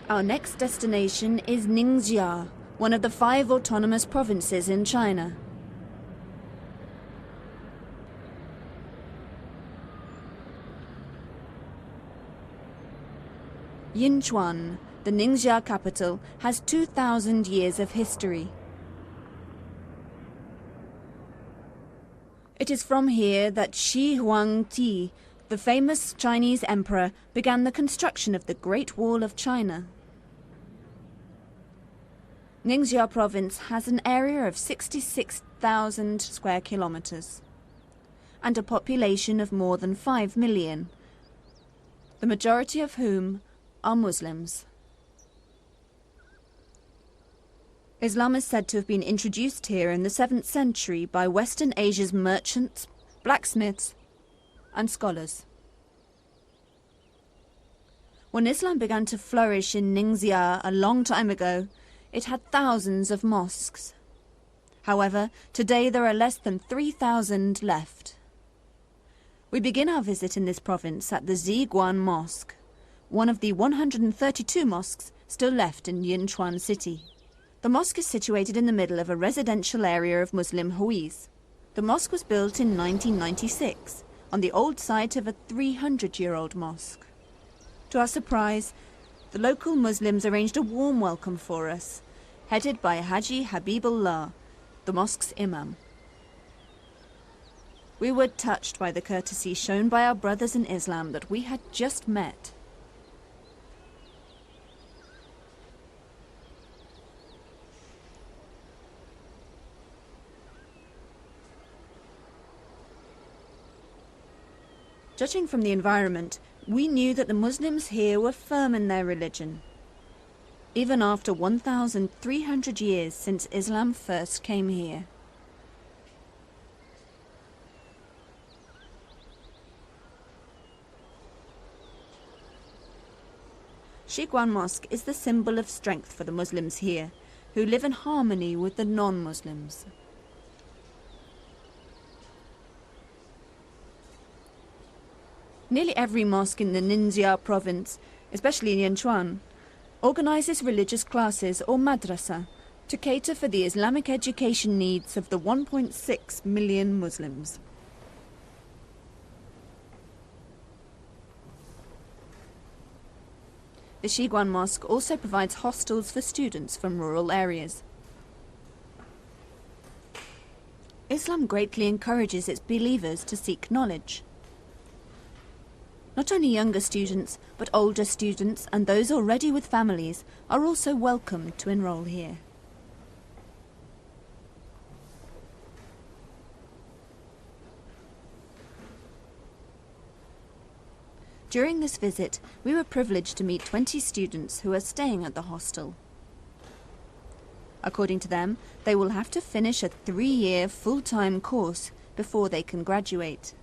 Our next destination is Ningxia, one of the 5 autonomous provinces in China. Yinchuan, the Ningxia capital, has 2,000 years of history. It is from here that Shi Huangdi, the famous Chinese emperor, began the construction of the Great Wall of China. Ningxia province has an area of 66,000 square kilometers and a population of more than 5 million, the majority of whom are Muslims. Islam is said to have been introduced here in the 7th century by Western Asia's merchants, blacksmiths, and scholars. When Islam began to flourish in Ningxia a long time ago, it had thousands of mosques. However, today there are less than 3,000 left. We begin our visit in this province at the Ziguan Mosque, one of the 132 mosques still left in Yinchuan city. The mosque is situated in the middle of a residential area of Muslim Huis. The mosque was built in 1996 on the old site of a 300-year-old mosque. To our surprise, the local Muslims arranged a warm welcome for us, headed by Haji Habibullah, the mosque's imam. We were touched by the courtesy shown by our brothers in Islam that we had just met. Judging from the environment, we knew that the Muslims here were firm in their religion, even after 1,300 years since Islam first came here. Ziguan Mosque is the symbol of strength for the Muslims here, who live in harmony with the non-Muslims. Nearly every mosque in the Ningxia province, especially in Yinchuan, organizes religious classes or madrasa to cater for the Islamic education needs of the 1.6 million Muslims. The Ziguan Mosque also provides hostels for students from rural areas. Islam greatly encourages its believers to seek knowledge. Not only younger students, but older students and those already with families are also welcome to enroll here. During this visit, we were privileged to meet 20 students who are staying at the hostel. According to them, they will have to finish a 3-year full-time course before they can graduate.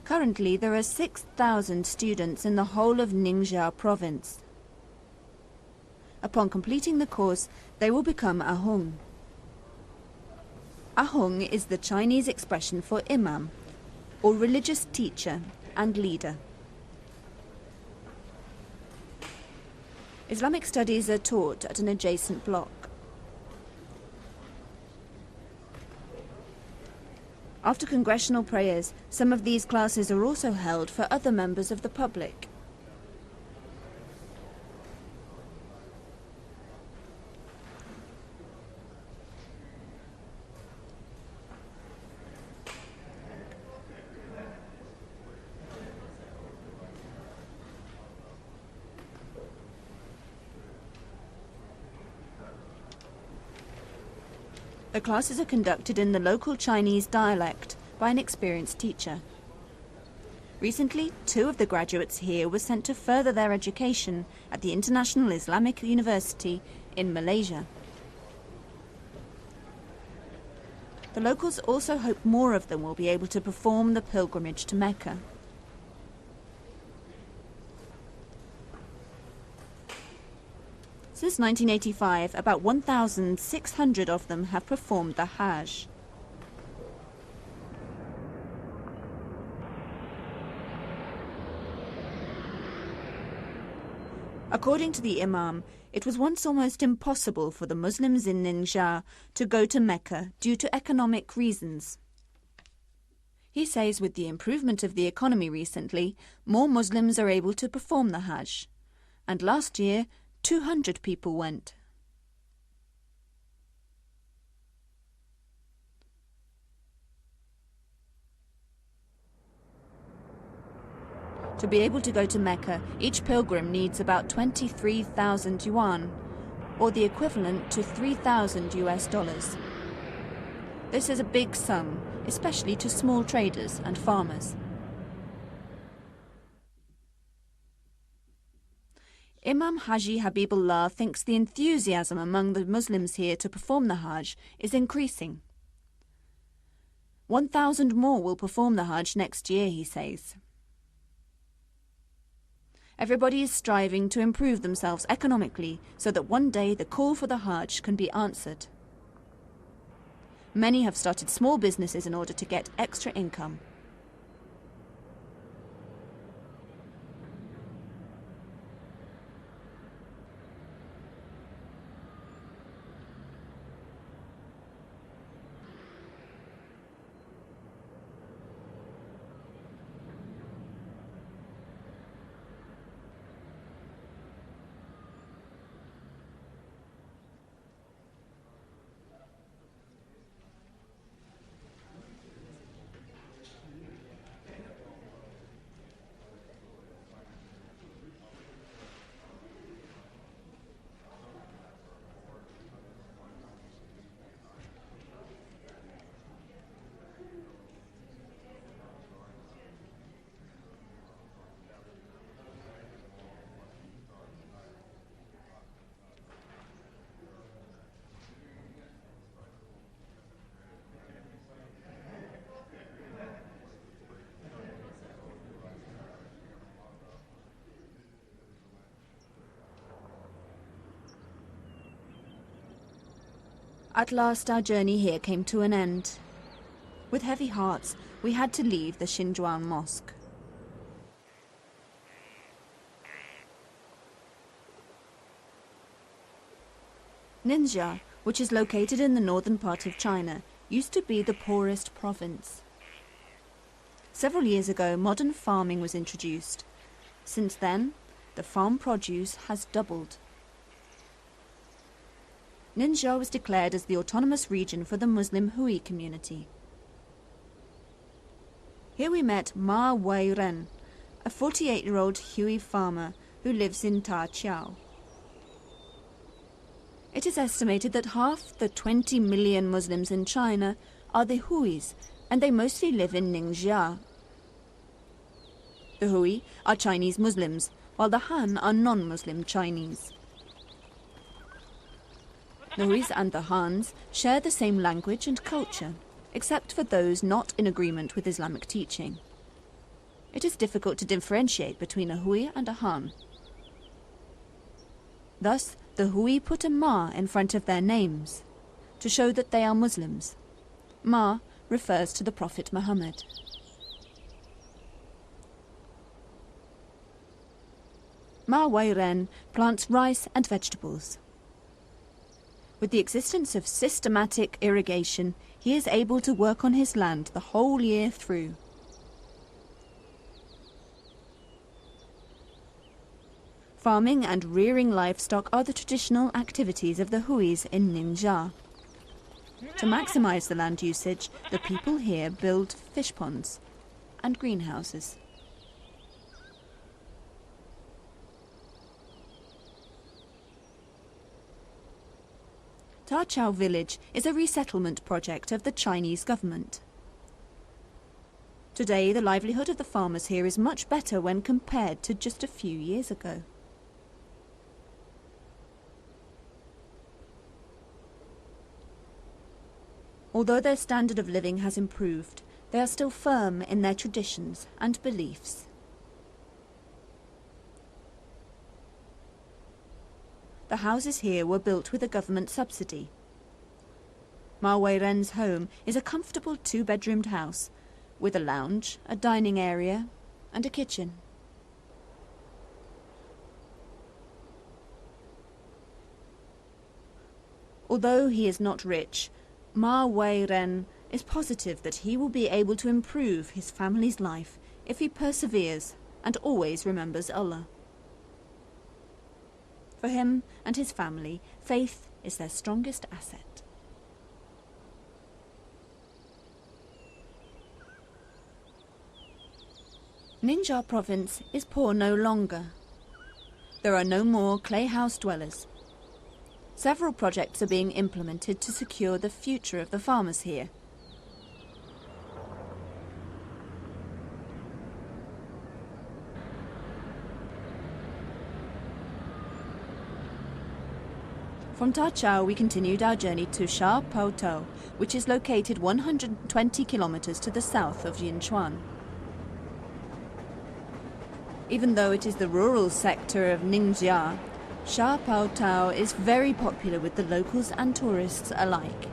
Currently, there are 6,000 students in the whole of Ningxia province. Upon completing the course, they will become ahung. Ahung is the Chinese expression for imam, or religious teacher and leader. Islamic studies are taught at an adjacent block. After congressional prayers, some of these classes are also held for other members of the public. The classes are conducted in the local Chinese dialect by an experienced teacher. Recently, 2 of the graduates here were sent to further their education at the International Islamic University in Malaysia. The locals also hope more of them will be able to perform the pilgrimage to Mecca. Since 1985, about 1,600 of them have performed the Hajj. According to the Imam, it was once almost impossible for the Muslims in Ningxia to go to Mecca due to economic reasons. He says with the improvement of the economy recently, more Muslims are able to perform the Hajj. And last year, 200 people went. To be able to go to Mecca, each pilgrim needs about 23,000 yuan, or the equivalent to $3,000. This is a big sum, especially to small traders and farmers. Imam Haji Habibullah thinks the enthusiasm among the Muslims here to perform the Hajj is increasing. 1,000 more will perform the Hajj next year, he says. Everybody is striving to improve themselves economically so that one day the call for the Hajj can be answered. Many have started small businesses in order to get extra income. At last our journey here came to an end. With heavy hearts, we had to leave the Xinzhuang Mosque. Ningxia, which is located in the northern part of China, used to be the poorest province. Several years ago, modern farming was introduced. Since then, the farm produce has doubled. Ningxia was declared as the autonomous region for the Muslim Hui community. Here we met Ma Wei-ren, a 48-year-old Hui farmer who lives in Ta Chiao. It is estimated that half the 20 million Muslims in China are the Huis, and they mostly live in Ningxia. The Hui are Chinese Muslims, while the Han are non-Muslim Chinese. The Huis and the Hans share the same language and culture, except for those not in agreement with Islamic teaching. It is difficult to differentiate between a Hui and a Han. Thus, the Hui put a Ma in front of their names, to show that they are Muslims. Ma refers to the Prophet Muhammad. Ma Wei-ren plants rice and vegetables. With the existence of systematic irrigation, he is able to work on his land the whole year through. Farming and rearing livestock are the traditional activities of the Huis in Ningxia. To maximize the land usage, the people here build fish ponds and greenhouses. Ta Chiao village is a resettlement project of the Chinese government. Today, the livelihood of the farmers here is much better when compared to just a few years ago. Although their standard of living has improved, they are still firm in their traditions and beliefs. The houses here were built with a government subsidy. Ma Wei-ren's home is a comfortable two-bedroomed house with a lounge, a dining area and a kitchen. Although he is not rich, Ma Wei-ren is positive that he will be able to improve his family's life if he perseveres and always remembers Allah. For him and his family, faith is their strongest asset. Ningxia province is poor no longer. There are no more clay house dwellers. Several projects are being implemented to secure the future of the farmers here. From Dachau we continued our journey to Sha Pao Tao, which is located 120 kilometers to the south of Yinchuan. Even though it is the rural sector of Ningxia, Sha Pao Tao is very popular with the locals and tourists alike.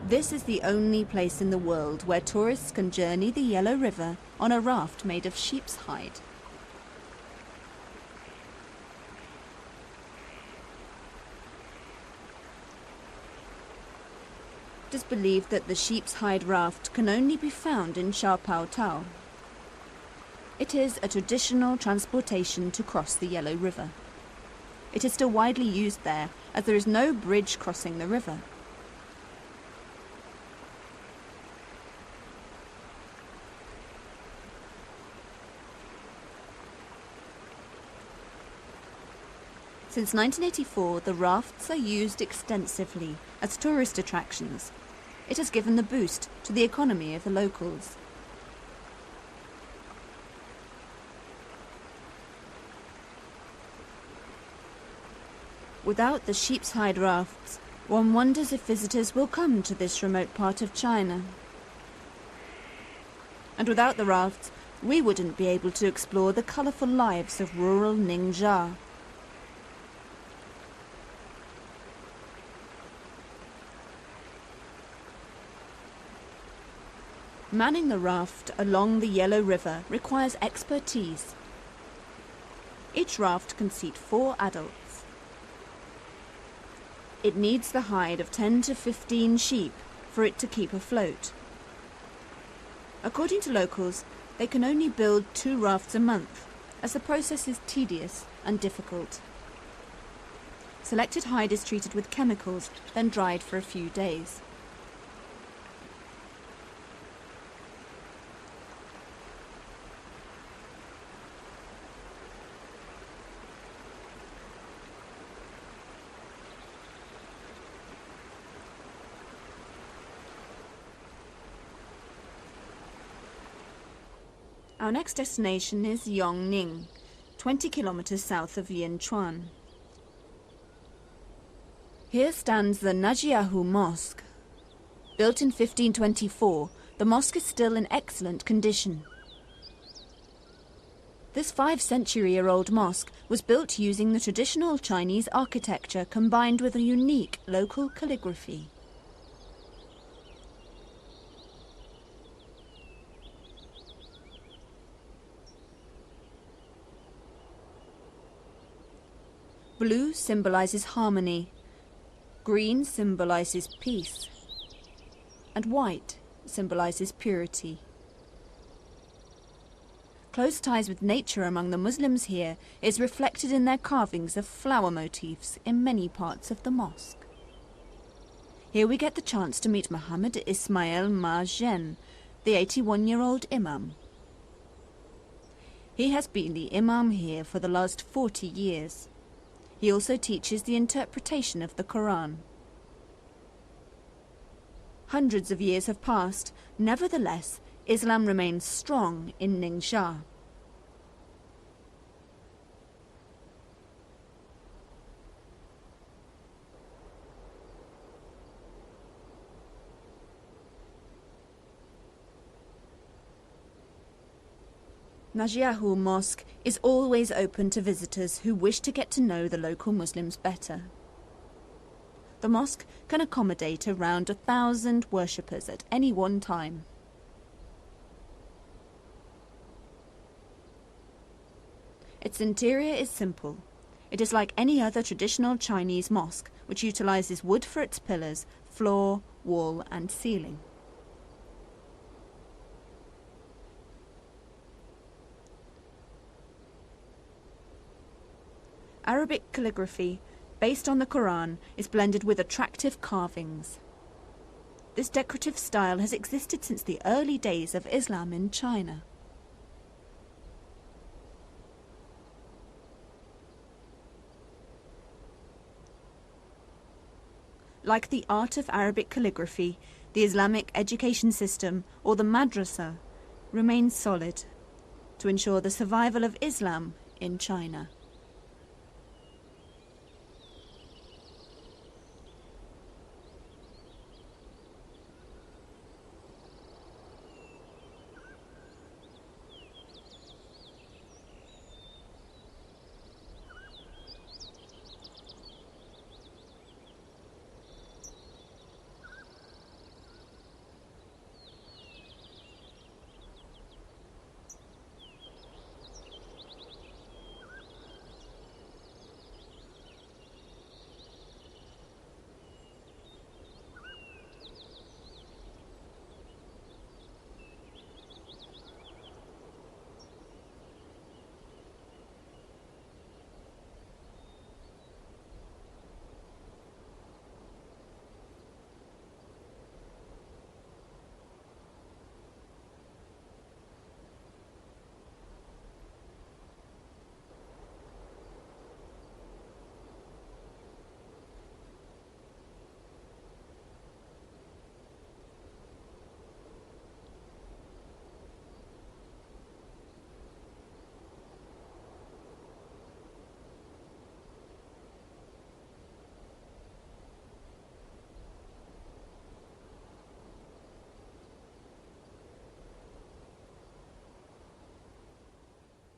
This is the only place in the world where tourists can journey the Yellow River on a raft made of sheep's hide. It is believed that the sheep's hide raft can only be found in Sha Pao Tao. It is a traditional transportation to cross the Yellow River. It is still widely used there, as there is no bridge crossing the river. Since 1984, the rafts are used extensively as tourist attractions. It has given the boost to the economy of the locals. Without the sheep's hide rafts, one wonders if visitors will come to this remote part of China. And without the rafts, we wouldn't be able to explore the colourful lives of rural Ningxia. Manning the raft along the Yellow River requires expertise. Each raft can seat 4 adults. It needs the hide of 10 to 15 sheep for it to keep afloat. According to locals, they can only build 2 rafts a month, as the process is tedious and difficult. Selected hide is treated with chemicals, then dried for a few days. Our next destination is Yongning, 20 kilometers south of Yinchuan. Here stands the Najiahu Mosque. Built in 1524, the mosque is still in excellent condition. This 5-century-old mosque was built using the traditional Chinese architecture combined with a unique local calligraphy. Blue symbolizes harmony, green symbolizes peace, and white symbolizes purity. Close ties with nature among the Muslims here is reflected in their carvings of flower motifs in many parts of the mosque. Here we get the chance to meet Muhammad Ismail Ma-Zhen, the 81-year-old imam. He has been the imam here for the last 40 years. He also teaches the interpretation of the Quran. Hundreds of years have passed. Nevertheless, Islam remains strong in Ningxia. Najiahu Mosque is always open to visitors who wish to get to know the local Muslims better. The mosque can accommodate around 1,000 worshippers at any one time. Its interior is simple. It is like any other traditional Chinese mosque, which utilizes wood for its pillars, floor, wall, and ceiling. Arabic calligraphy, based on the Quran, is blended with attractive carvings. This decorative style has existed since the early days of Islam in China. Like the art of Arabic calligraphy, the Islamic education system, or the madrasa, remains solid to ensure the survival of Islam in China.